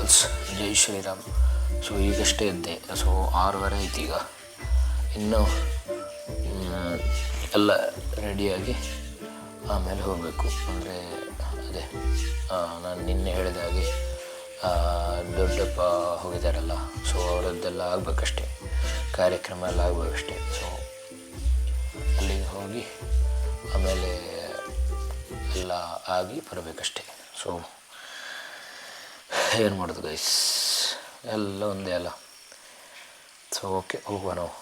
Travels. ಜೈ Shriram. So ಈಗಷ್ಟೇ ಇದ್ದೆ. So 6:30 ಆಯ್ತು ಈಗ. ಇನ್ನೂ ಎಲ್ಲ ರೆಡಿಯಾಗಿ ಆಮೇಲೆ ಹೋಗಬೇಕು. ಅಂದರೆ ಅದೇ ನಾನು ನಿನ್ನೆ ಹೇಳಿದ ಹಾಗೆ ದೊಡ್ಡಪ್ಪ ಹೋಗಿದ್ದಾರಲ್ಲ, ಸೊ ಅವರದ್ದೆಲ್ಲ ಆಗಬೇಕಷ್ಟೆ, ಕಾರ್ಯಕ್ರಮ ಎಲ್ಲ ಆಗಬೇಕಷ್ಟೆ. ಸೊ ಅಲ್ಲಿಗೆ ಹೋಗಿ ಆಮೇಲೆ ಎಲ್ಲ ಆಗಿ ಬರಬೇಕಷ್ಟೆ. ಸೊ ಏನು ಮಾಡೋದು ಗೈಸ್, ಎಲ್ಲ ಒಂದೇ ಅಲ್ಲ. ಸೊ ಓಕೆ, ಹೋಗುವ ನಾವು.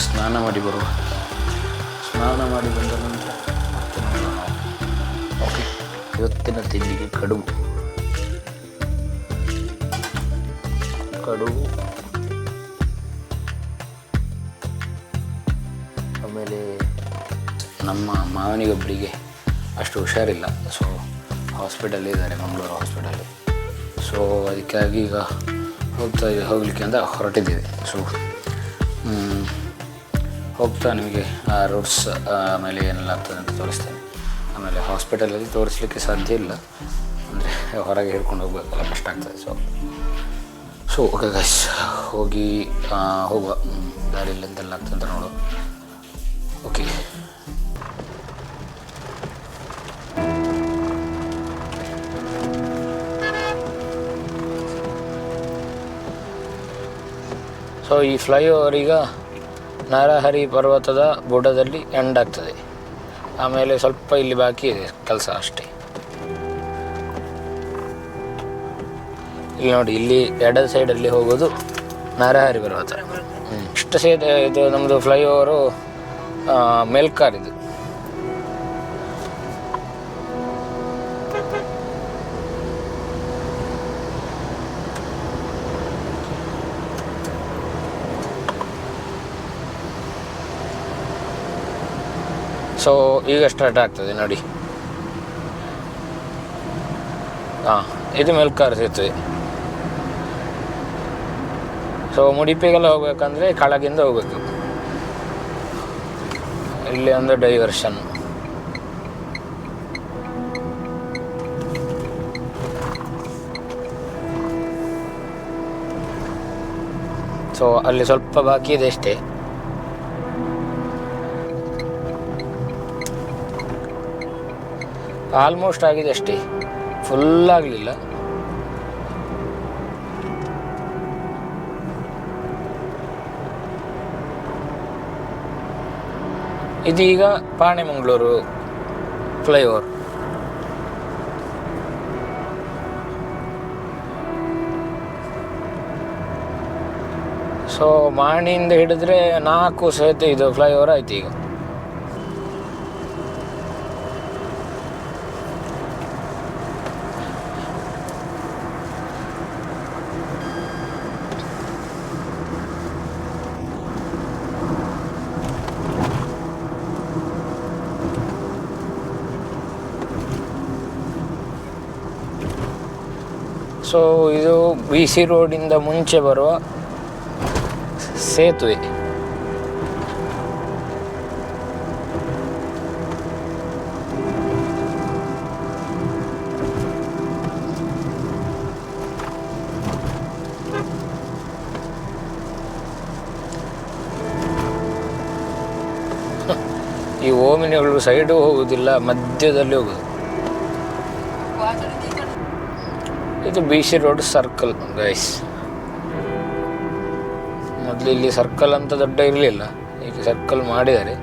ಸ್ನಾನ ಮಾಡಿ ಬರುವ. ಸ್ನಾನ ಮಾಡಿ ಬಂದ ನಂತರ ಮತ್ತೆ ನೋಡೋಣ ನಾವು. ಓಕೆ, ಇವತ್ತಿನ ತಿಂಡಿಗೆ ಕಡುಬು. ಆಮೇಲೆ ನಮ್ಮ ಮಾವನಿಗೊಬ್ಬರಿಗೆ ಅಷ್ಟು ಹುಷಾರಿಲ್ಲ. ಸೊ ಹಾಸ್ಪಿಟಲ್ಲಿದ್ದಾರೆ, ಮಂಗಳೂರು ಹಾಸ್ಪಿಟಲ್ಲಿ. ಸೊ ಅದಕ್ಕಾಗಿ ಈಗ ಹೋಗಲಿಕ್ಕೆ ಅಂತ ಹೊರಟಿದ್ದೀವಿ. ಸೊ ಹೋಗ್ತಾ ನಿಮಗೆ ಆ ರೋಡ್ಸ್ ಆಮೇಲೆ ಏನೆಲ್ಲ ಆಗ್ತದೆ ಅಂತ ತೋರಿಸ್ತೇನೆ. ಆಮೇಲೆ ಹಾಸ್ಪಿಟಲಲ್ಲಿ ತೋರಿಸ್ಲಿಕ್ಕೆ ಸಾಧ್ಯ ಇಲ್ಲ, ಅಂದರೆ ಹೊರಗೆ ಹಿಡ್ಕೊಂಡು ಹೋಗ್ಬೇಕಲ್ಲ, ಕಷ್ಟ ಆಗ್ತದೆ. ಸೊ ಓಕೆ ಗೈಸ್, ಹೋಗಿ ಹೋಗುವ. ದಾರಿಯಲ್ಲಿ ಎಂತೆಲ್ಲ ಆಗ್ತದೆ ಅಂತ ನೋಡು. ಓಕೆ, ಸೊ ಈ ಫ್ಲೈಓವರ್ ಈಗ ನರಹರಿ ಪರ್ವತದ ಬುಡದಲ್ಲಿ ಎಂಡ್ ಆಗ್ತದೆ. ಆಮೇಲೆ ಸ್ವಲ್ಪ ಇಲ್ಲಿ ಬಾಕಿ ಇದೆ ಕೆಲಸ ಅಷ್ಟೇ. ಇಲ್ಲಿ ನೋಡಿ, ಇಲ್ಲಿ ಎಡದ ಸೈಡಲ್ಲಿ ಹೋಗೋದು ನರಹರಿ ಪರ್ವತ. ಇಷ್ಟು ಇದು ನಮ್ಮದು ಫ್ಲೈಓವರು ಮೆಲ್ಕಾರ್ ಇದು. ಸೊ ಈಗ ಸ್ಟಾರ್ಟ್ ಆಗ್ತದೆ ನೋಡಿ. ಇದು ಮೆಲ್ಕಾರ್ ಸೇತುವೆ. ಸೊ ಮುಡಿಪಿಗೆಲ್ಲ ಹೋಗ್ಬೇಕಂದ್ರೆ ಕೆಳಗಿಂದ ಹೋಗ್ಬೇಕು. ಇಲ್ಲಿ ಒಂದು ಡೈವರ್ಷನ್. ಸೊ ಅಲ್ಲಿ ಸ್ವಲ್ಪ ಬಾಕಿ ಇದೆ ಅಷ್ಟೇ. ಆಲ್ಮೋಸ್ಟ್ ಆಗಿದೆ ಅಷ್ಟೇ, ಫುಲ್ ಆಗಲಿಲ್ಲ. ಇದೀಗ ಪಾಣೆಮಂಗಳೂರು ಫ್ಲೈಓವರ್. ಸೊ ಮಾಣಿಯಿಂದ ಹಿಡಿದ್ರೆ 4 ಸೇತುವೆ ಇದು ಫ್ಲೈಓವರ್ ಆಯ್ತು ಈಗ. ಸೊ ಇದು BC ರೋಡಿಂದ ಮುಂಚೆ ಬರುವ ಸೇತುವೆ. ಈ ಓಮಿನಿಗಳು ಸೈಡು ಹೋಗುವುದಿಲ್ಲ, ಮಧ್ಯದಲ್ಲಿ ಹೋಗುದು. ಇದು BC ರೋಡ್ ಸರ್ಕಲ್ ಗೈಸ್. ಮೊದಲು ಇಲ್ಲಿ ಸರ್ಕಲ್ ಅಂತ ದೊಡ್ಡ ಇರಲಿಲ್ಲ, ಈಗ ಸರ್ಕಲ್ ಮಾಡಿದ್ದಾರೆ.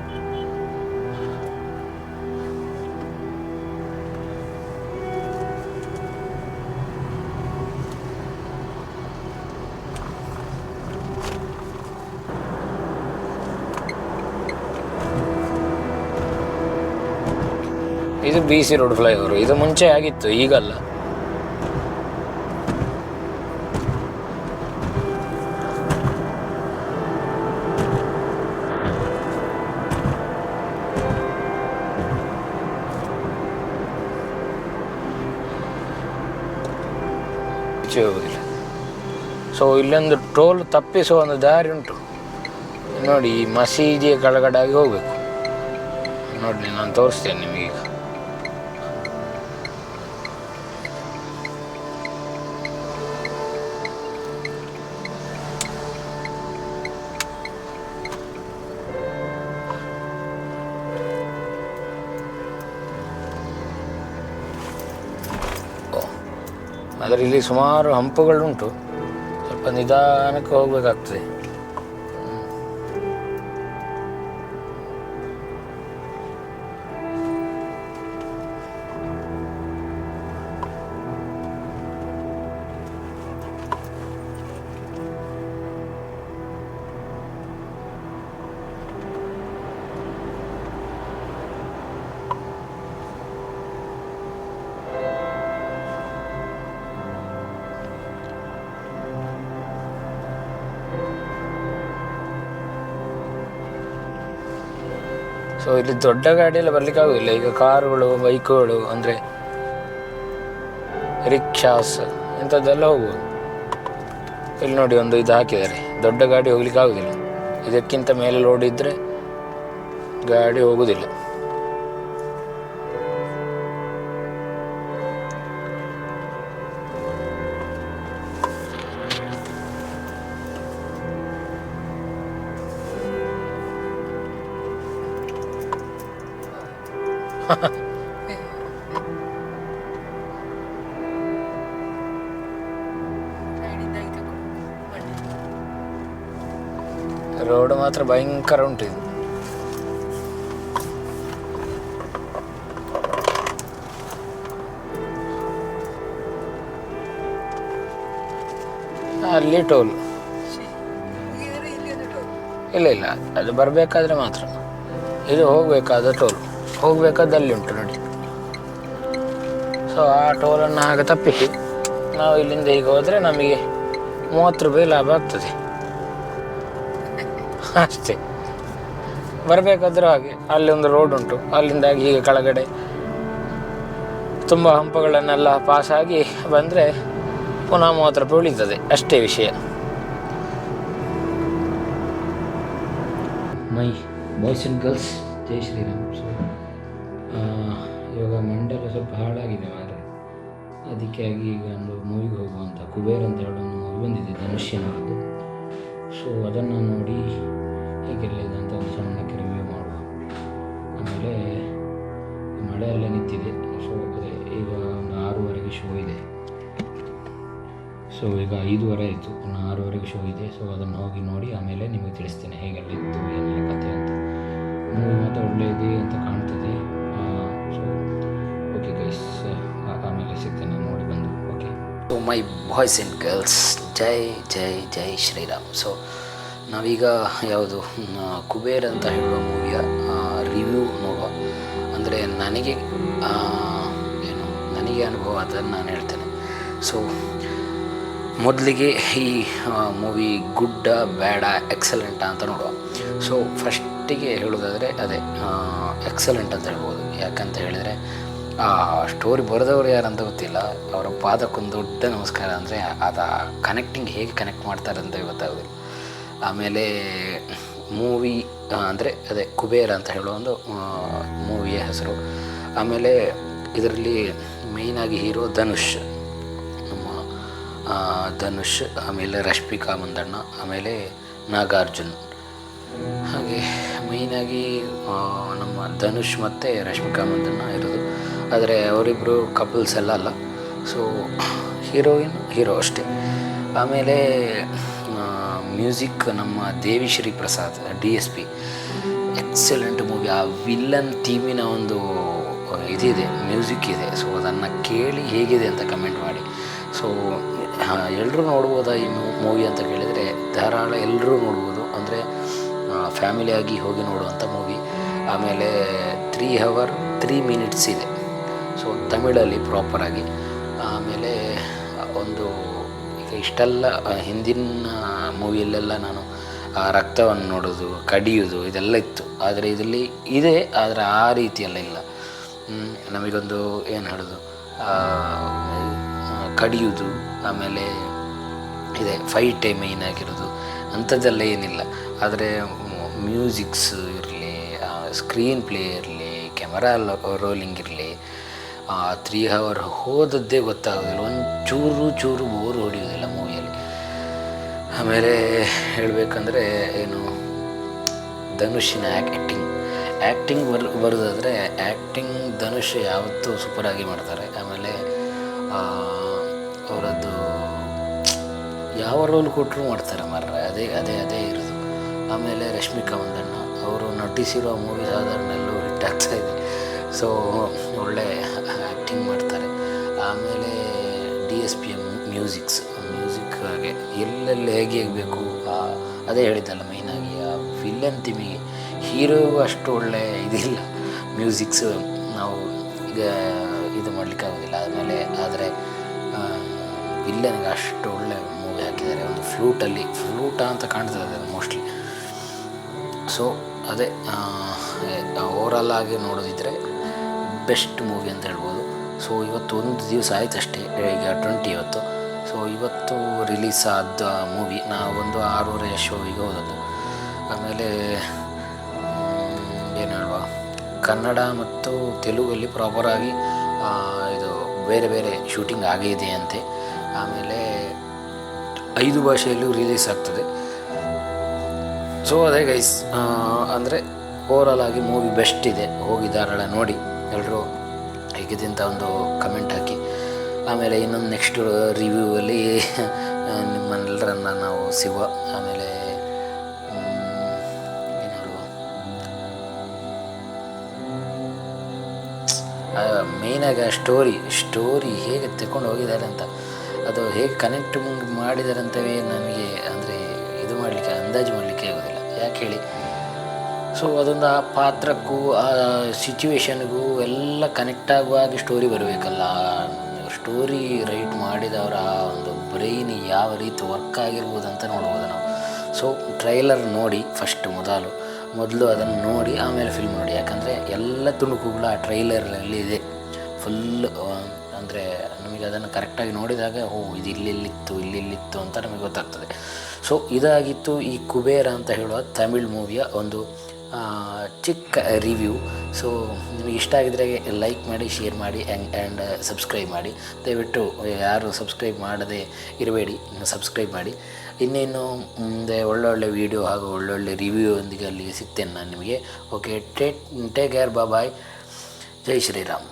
ಇದು BC ರೋಡ್ ಫ್ಲೈಓವರ್. ಇದು ಮುಂಚೆ ಆಗಿತ್ತು, ಈಗಲ್ಲ. ಹೋಗುದಿಲ್ಲ. ಸೊ ಇಲ್ಲೊಂದು ಟೋಲ್ ತಪ್ಪಿಸುವ ಒಂದು ದಾರಿ ಉಂಟು. ನೋಡಿ ಈ ಮಸೀದಿಯ ಕೆಳಗಡೆಯಾಗಿ ಹೋಗಬೇಕು. ನೋಡಿ ನಾನು ತೋರಿಸ್ತೇನೆ ನಿಮಗೀಗ. ಆದರೆ ಇಲ್ಲಿ ಸುಮಾರು ಹಂಪುಗಳುಂಟು, ಸ್ವಲ್ಪ ನಿಧಾನಕ್ಕೆ ಹೋಗಬೇಕಾಗ್ತದೆ. ಸೊ ಇಲ್ಲಿ ದೊಡ್ಡ ಗಾಡಿಯೆಲ್ಲ ಬರಲಿಕ್ಕಾಗೋದಿಲ್ಲ. ಈಗ ಕಾರುಗಳು, ಬೈಕುಗಳು, ಅಂದರೆ ರಿಕ್ಷಾಸ್ ಇಂಥದ್ದೆಲ್ಲ ಹೋಗ್ಬೋದು. ಇಲ್ಲಿ ನೋಡಿ ಒಂದು ಇದು ಹಾಕಿದ್ದಾರೆ, ದೊಡ್ಡ ಗಾಡಿ ಹೋಗ್ಲಿಕ್ಕೆ ಆಗೋದಿಲ್ಲ. ಇದಕ್ಕಿಂತ ಮೇಲೆ ಲೋಡ್ ಇದ್ದರೆ ಗಾಡಿ ಹೋಗೋದಿಲ್ಲ. ರೋಡ್ ಮಾತ್ರ ಭಯಂಕರ ಉಂಟು ಇದು. ಅಲ್ಲಿ ಟೋಲ್ ಇಲ್ಲ, ಅದು ಬರಬೇಕಾದ್ರೆ ಮಾತ್ರ. ಇದು ಹೋಗಬೇಕಾದ ಟೋಲ್, ಹೋಗಬೇಕಾದಲ್ಲಿ ಉಂಟು ನೋಡಿ. ಸೊ ಆ ಟೋಲನ್ನು ಹಾಗೆ ತಪ್ಪಿಸಿ ನಾವು ಇಲ್ಲಿಂದ ಈಗ ಹೋದರೆ ನಮಗೆ 30 ರೂಪಾಯಿ ಲಾಭ ಆಗ್ತದೆ ಅಷ್ಟೇ. ಬರಬೇಕಾದ್ರೂ ಹಾಗೆ ಅಲ್ಲಿ ಒಂದು ರೋಡ್ ಉಂಟು, ಅಲ್ಲಿಂದಾಗಿ ಹೀಗೆ ಕೆಳಗಡೆ ತುಂಬ ಹಂಪುಗಳನ್ನೆಲ್ಲ ಪಾಸಾಗಿ ಬಂದರೆ ಪುನಃ 30 ರೂಪಾಯಿ ಉಳಿತದೆ, ಅಷ್ಟೇ ವಿಷಯ. ಮೈ ಬಾಯ್ಸ್ ಆ್ಯಂಡ್ ಗರ್ಲ್ಸ್, ಜೈ ಶ್ರೀರಾಮ್. ಸೊ ಇವಾಗ ಮಂಡೆಲ್ಲ ಸ್ವಲ್ಪ ಹಾಳಾಗಿದೆ ಮಾರೆ, ಅದಕ್ಕಾಗಿ ಈಗ ಒಂದು ಮೂವಿಗೆ ಹೋಗುವಂಥ ಕುಬೇರ್ ಅಂತ ಹೇಳೋ ಒಂದು ಮೂವಿ ಬಂದಿದೆ ಧನುಷ್ಯನವರದ್ದು. ಸೊ ಅದನ್ನು ನೋಡಿ ಹೇಗೆಲ್ಲ ಇದೆ ಅಂತ ಒಂದು ಸಣ್ಣಕ್ಕೆ ರಿವ್ಯೂ ಮಾಡುವ. ಆಮೇಲೆ ಮಳೆ ಎಲ್ಲ ನಿಂತಿದೆ. ಸೊ ಅದೇ ಈಗ ಒಂದು 6:30ಗೆ ಶೋ ಇದೆ. ಸೊ ಈಗ 5:30 ಆಯಿತು, ಇನ್ನು 6:30ಗೆ ಶೋ ಇದೆ. ಸೊ ಅದನ್ನು ಹೋಗಿ ನೋಡಿ ಆಮೇಲೆ ನಿಮಗೆ ತಿಳಿಸ್ತೇನೆ ಹೇಗೆಲ್ಲ ಇತ್ತು, ಏನೆಲ್ಲ ಕಥೆ ಅಂತ. ಮೂವಿ ಮಾತ್ರ ಒಳ್ಳೆಯದೇ ಅಂತ ಕಾಣ್ತದೆ. ಸೊ ಓಕೆ ಗೈಸ್, ಆಮೇಲೆ ಸಿಗ್ತೇನೆ ನೋಡಿ ಬಂದು. Okay. So my boys and girls, ಜೈ ಜೈ ಜೈ ಶ್ರೀರಾಮ್. ಸೊ ನಾವೀಗ ಯಾವುದು ಕುಬೇರ್ ಅಂತ ಹೇಳುವ ಮೂವಿಯ ರಿವ್ಯೂ ನೋಡುವ. ಅಂದರೆ ನನಗೆ ಅನುಭವ ಅದನ್ನು ನಾನು ಹೇಳ್ತೇನೆ. ಸೊ ಮೊದಲಿಗೆ ಈ ಮೂವಿ ಗುಡ್ಡ ಬ್ಯಾಡ ಎಕ್ಸಲೆಂಟ ಅಂತ ನೋಡುವ. ಸೊ ಫಸ್ಟಿಗೆ ಹೇಳೋದಾದರೆ ಅದೇ ಎಕ್ಸಲೆಂಟ್ ಅಂತ ಹೇಳ್ಬೋದು. ಯಾಕಂತ ಹೇಳಿದರೆ ಸ್ಟೋರಿ ಬರೆದವರು ಯಾರಂತ ಗೊತ್ತಿಲ್ಲ, ಅವರ ಪಾದಕ್ಕೊಂದು ದೊಡ್ಡ ನಮಸ್ಕಾರ. ಅಂದರೆ ಅದು ಕನೆಕ್ಟಿಂಗ್ ಹೇಗೆ ಕನೆಕ್ಟ್ ಮಾಡ್ತಾರೆ ಅಂತ ಗೊತ್ತಾಗೋದಿಲ್ಲ. ಆಮೇಲೆ ಮೂವಿ ಅಂದರೆ ಅದೇ ಕುಬೇರ ಅಂತ ಹೇಳೋ ಒಂದು ಮೂವಿಯ ಹೆಸರು. ಆಮೇಲೆ ಇದರಲ್ಲಿ ಮೇಯ್ನಾಗಿ ಹೀರೋ ಧನುಷ್, ನಮ್ಮ ಧನುಷ್, ಆಮೇಲೆ ರಶ್ಮಿಕಾ ಮಂದಣ್ಣ, ಆಮೇಲೆ ನಾಗಾರ್ಜುನ್. ಹಾಗೆ ಮೇಯ್ನಾಗಿ ನಮ್ಮ ಧನುಷ್ ಮತ್ತು ರಶ್ಮಿಕಾ ಮಂದಣ್ಣ ಇರೋದು. ಆದರೆ ಅವರಿಬ್ಬರು ಕಪಲ್ಸ್ ಎಲ್ಲ ಅಲ್ಲ. ಸೊ ಹೀರೋಯಿನ್ ಹೀರೋ ಅಷ್ಟೇ. ಆಮೇಲೆ ಮ್ಯೂಸಿಕ್ ನಮ್ಮ Devishree Prasad, DSP, excellent movie. ಆ ವಿಲ್ಲನ್ ಥೀಮಿನ ಒಂದು ಇದಿದೆ, ಮ್ಯೂಸಿಕ್ ಇದೆ. ಸೊ ಅದನ್ನು ಕೇಳಿ ಹೇಗಿದೆ ಅಂತ ಕಮೆಂಟ್ ಮಾಡಿ. ಸೊ ಎಲ್ಲರೂ ನೋಡ್ಬೋದಾ ಈ ಮೂವಿ ಅಂತ ಕೇಳಿದರೆ ಧಾರಾಳ ಎಲ್ಲರೂ ನೋಡ್ಬೋದು. ಅಂದರೆ ಫ್ಯಾಮಿಲಿಯಾಗಿ ಹೋಗಿ ನೋಡುವಂಥ ಮೂವಿ. ಆಮೇಲೆ 3 hours 3 minutes ಇದೆ. ಸೊ ತಮಿಳಲ್ಲಿ ಪ್ರಾಪರಾಗಿ. ಆಮೇಲೆ ಒಂದು ಈಗ ಇಷ್ಟೆಲ್ಲ ಹಿಂದಿನ ಮೂವಿಯಲ್ಲೆಲ್ಲ ನಾನು ರಕ್ತವನ್ನು ನೋಡೋದು, ಕಡಿಯೋದು ಇದೆಲ್ಲ ಇತ್ತು. ಆದರೆ ಇದರಲ್ಲಿ ಇದೆ, ಆದರೆ ಆ ರೀತಿಯೆಲ್ಲ ಇಲ್ಲ. ನಮಗೊಂದು ಏನು ಹೇಳೋದು, ಕಡಿಯೋದು, ಆಮೇಲೆ ಇದೆ ಫೈಟೇ ಮೇಯ್ನ್ ಆಗಿರೋದು, ಅಂಥದ್ದೆಲ್ಲ ಏನಿಲ್ಲ. ಆದರೆ ಮ್ಯೂಸಿಕ್ಸ್ ಇರಲಿ, ಸ್ಕ್ರೀನ್ ಪ್ಲೇ ಇರಲಿ, ಕ್ಯಾಮರಾ ರೋಲಿಂಗ್ ಇರಲಿ, 3 hour ಹೋದದ್ದೇ ಗೊತ್ತಾಗೋದಿಲ್ಲ. ಚೂರು ಬೋರು ಹೊಡೆಯೋದಿಲ್ಲ ಮೂವಿಯಲ್ಲಿ. ಆಮೇಲೆ ಹೇಳಬೇಕಂದ್ರೆ ಏನು, ಧನುಷಿನ ಆ್ಯಕ್ಟಿಂಗ್ ಬರೋದಾದರೆ ಆ್ಯಕ್ಟಿಂಗ್ ಧನುಷ್ ಯಾವತ್ತೂ ಸೂಪರಾಗಿ ಮಾಡ್ತಾರೆ. ಆಮೇಲೆ ಅವರದ್ದು ಯಾವ ರೋಲ್ ಕೊಟ್ಟರು ಮಾಡ್ತಾರೆ ಮಾರ್ರೆ, ಅದೇ ಇರೋದು. ಆಮೇಲೆ ರಶ್ಮಿಕಾ ಮಂದಣ್ಣ ಅವರು ನಟಿಸಿರೋ ಮೂವಿ ಸಾಧಾರಣ ಎಲ್ಲೂ ಹಿಟ್ ಆಗ್ತಾಯಿದೆ. ಸೊ ಒಳ್ಳೆ ಆ್ಯಕ್ಟಿಂಗ್ ಮಾಡ್ತಾರೆ. ಆಮೇಲೆ DSP ಮ್ಯೂಸಿಕ್ ಹಾಗೆ ಎಲ್ಲೆಲ್ಲಿ ಹೇಗೆ ಬೇಕು, ಅದೇ ಹೇಳಿದ್ದಲ್ಲ ಮೈನಾಗಿ ಆ ವಿಲ್ಲನ್ ಥೀಮಿಗೆ ಹೀರೋಗೂ ಅಷ್ಟು ಒಳ್ಳೆ ಇದಿಲ್ಲ ಮ್ಯೂಸಿಕ್ಸು, ನಾವು ಈಗ ಇದು ಮಾಡಲಿಕ್ಕಾಗೋದಿಲ್ಲ. ಆದರೆ ವಿಲ್ಲನ್ಗೆ ಅಷ್ಟು ಒಳ್ಳೆ ಮೂವಿ ಹಾಕಿದ್ದಾರೆ. ಒಂದು ಫ್ಲೂಟ ಅಂತ ಕಾಣ್ತದೆ ಅದು ಮೋಸ್ಟ್ಲಿ. ಸೊ ಅದೇ ಓವರಾಲ್ ಆಗಿ ನೋಡೋದಿದ್ದರೆ ಬೆಸ್ಟ್ ಮೂವಿ ಅಂತ ಹೇಳ್ಬೋದು. ಸೊ ಇವತ್ತು ಒಂದು ದಿವಸ ಆಯ್ತು ಅಷ್ಟೇ, ಈಗ 20 ಇವತ್ತು. ಸೊ ಇವತ್ತು ರಿಲೀಸ್ ಆದ ಮೂವಿ ನಾವೊಂದು 6:30 ಶೋವಿಗೆ ಹೋದದ್ದು. ಆಮೇಲೆ ಏನು ಹೇಳುವ, ಕನ್ನಡ ಮತ್ತು ತೆಲುಗಲ್ಲಿ ಪ್ರಾಪರಾಗಿ ಇದು ಬೇರೆ ಶೂಟಿಂಗ್ ಆಗಿದೆ ಅಂತೆ. ಆಮೇಲೆ 5 ಭಾಷೆಯಲ್ಲೂ ರಿಲೀಸ್ ಆಗ್ತದೆ. ಸೊ ಅದೇ ಗೈಸ್, ಅಂದರೆ ಓವರಾಲ್ ಆಗಿ ಮೂವಿ ಬೆಸ್ಟ್ ಇದೆ. ಹೋಗಿ ಧಾರಾಳ ನೋಡಿ ಎಲ್ಲರೂ ಹೇಗಿದೆ ಅಂತ ಒಂದು ಕಮೆಂಟ್ ಹಾಕಿ. ಆಮೇಲೆ ಇನ್ನೊಂದು ನೆಕ್ಸ್ಟ್ ರಿವ್ಯೂವಲ್ಲಿ ನಿಮ್ಮನ್ನೆಲ್ಲರನ್ನು ನಾವು ಸಿಗುವ. ಆಮೇಲೆ ಏನು ಹೇಳುವ, ಮೇಯ್ನಾಗಿ ಆ ಸ್ಟೋರಿ ಹೇಗೆ ತಗೊಂಡು ಹೋಗಿದ್ದಾರೆ ಅಂತ, ಅದು ಹೇಗೆ ಕನೆಕ್ಟ್ ಮಾಡಿದ್ದಾರೆ ಅಂತವೇ ನನಗೆ ಅಂದರೆ ಇದು ಮಾಡಲಿಕ್ಕೆ ಅಂದಾಜು ಮಾಡಲಿಕ್ಕೆ ಆಗೋದಿಲ್ಲ. ಯಾಕೆ ಹೇಳಿ, ಸೊ ಅದೊಂದು ಆ ಪಾತ್ರಕ್ಕೂ ಆ ಸಿಚುವೇಶನ್ಗೂ ಎಲ್ಲ ಕನೆಕ್ಟ್ ಆಗುವಾಗ ಸ್ಟೋರಿ ಬರಬೇಕಲ್ಲ. ಸ್ಟೋರಿ ರೈಟ್ ಮಾಡಿದವರ ಆ ಒಂದು ಬ್ರೈನ್ ಯಾವ ರೀತಿ ವರ್ಕ್ ಆಗಿರ್ಬೋದು ಅಂತ ನೋಡ್ಬೋದು ನಾವು. ಸೊ ಟ್ರೈಲರ್ ನೋಡಿ ಮೊದಲು ಅದನ್ನು ನೋಡಿ ಆಮೇಲೆ ಫಿಲ್ಮ್ ನೋಡಿ. ಯಾಕಂದರೆ ಎಲ್ಲ ತುಣುಕುಗಳು ಆ ಟ್ರೈಲರಲ್ಲಿ ಇದೆ ಫುಲ್. ಅಂದರೆ ನಮಗೆ ಅದನ್ನು ಕರೆಕ್ಟಾಗಿ ನೋಡಿದಾಗ ಇದು ಇಲ್ಲಿತ್ತು ಅಂತ ನಮಗೆ ಗೊತ್ತಾಗ್ತದೆ. ಸೊ ಇದಾಗಿತ್ತು ಈ ಕುಬೇರ ಅಂತ ಹೇಳುವ ತಮಿಳ್ ಮೂವಿಯ ಒಂದು ಚಿಕ್ಕ ರಿವ್ಯೂ. ಸೊ ನಿಮಗೆ ಇಷ್ಟ ಆಗಿದರೆ ಲೈಕ್ ಮಾಡಿ, ಶೇರ್ ಮಾಡಿ ಆ್ಯಂಡ್ ಸಬ್ಸ್ಕ್ರೈಬ್ ಮಾಡಿ. ದಯವಿಟ್ಟು ಯಾರು ಸಬ್ಸ್ಕ್ರೈಬ್ ಮಾಡದೆ ಇರಬೇಡಿ, ಸಬ್ಸ್ಕ್ರೈಬ್ ಮಾಡಿ. ಇನ್ನೇನು ಮುಂದೆ ಒಳ್ಳೊಳ್ಳೆ ವೀಡಿಯೋ ಹಾಗೂ ಒಳ್ಳೊಳ್ಳೆ ರಿವ್ಯೂ ಒಂದಿಗೆ ಅಲ್ಲಿಗೆ ಸಿಗ್ತೇನೆ ನಾನು ನಿಮಗೆ. ಓಕೆ, ಟೇಕ್ ಕೇರ್, ಬಾಯ್, ಜೈ ಶ್ರೀರಾಮ್.